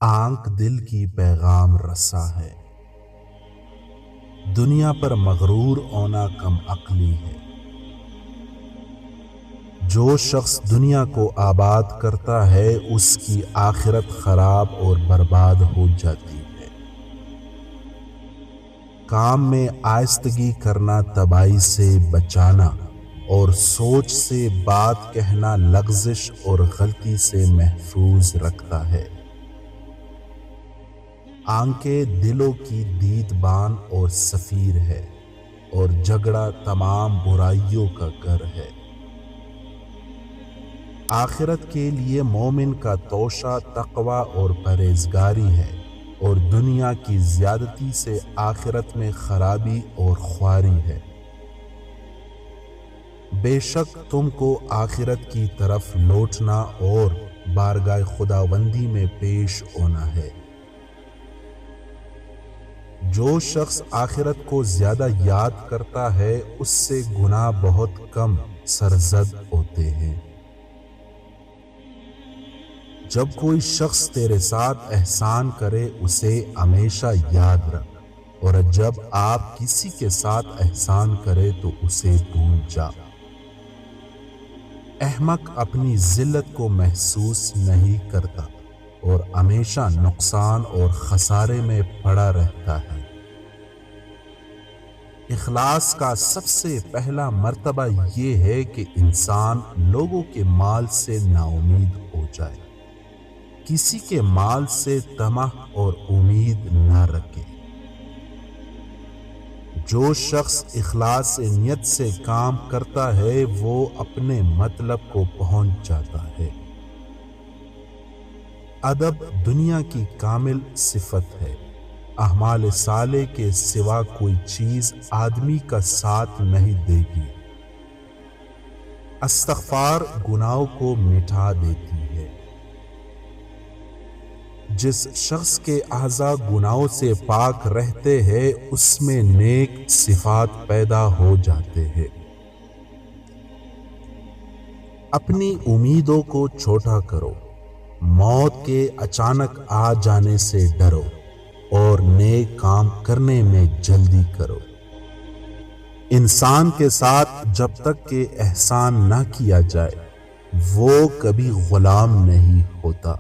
آنکھ دل کی پیغام رسا ہے، دنیا پر مغرور ہونا کم عقلی ہے۔ جو شخص دنیا کو آباد کرتا ہے اس کی آخرت خراب اور برباد ہو جاتی ہے۔ کام میں آہستگی کرنا تباہی سے بچانا اور سوچ سے بات کہنا لغزش اور غلطی سے محفوظ رکھتا ہے۔ آنکھیں دلوں کی دیدبان اور سفیر ہے اور جھگڑا تمام برائیوں کا گھر ہے۔ آخرت کے لیے مومن کا توشہ تقوی اور پرہیزگاری ہے اور دنیا کی زیادتی سے آخرت میں خرابی اور خواری ہے۔ بے شک تم کو آخرت کی طرف لوٹنا اور بارگاہ خداوندی میں پیش ہونا ہے۔ جو شخص آخرت کو زیادہ یاد کرتا ہے اس سے گناہ بہت کم سرزد ہوتے ہیں۔ جب کوئی شخص تیرے ساتھ احسان کرے اسے ہمیشہ یاد رکھ، اور جب آپ کسی کے ساتھ احسان کرے تو اسے بھول جا۔ احمق اپنی ذلت کو محسوس نہیں کرتا اور ہمیشہ نقصان اور خسارے میں پڑا رہتا ہے۔ اخلاص کا سب سے پہلا مرتبہ یہ ہے کہ انسان لوگوں کے مال سے نا امید ہو جائے، کسی کے مال سے طمع اور امید نہ رکھے۔ جو شخص اخلاص نیت سے کام کرتا ہے وہ اپنے مطلب کو پہنچ جاتا ہے۔ ادب دنیا کی کامل صفت ہے۔ اعمال صالح کے سوا کوئی چیز آدمی کا ساتھ نہیں دے گی۔ استغفار گناہوں کو مٹا دیتی ہے۔ جس شخص کے اعضاء گناہوں سے پاک رہتے ہیں اس میں نیک صفات پیدا ہو جاتے ہیں۔ اپنی امیدوں کو چھوٹا کرو، موت کے اچانک آ جانے سے ڈرو اور نیک کام کرنے میں جلدی کرو۔ انسان کے ساتھ جب تک کہ احسان نہ کیا جائے وہ کبھی غلام نہیں ہوتا۔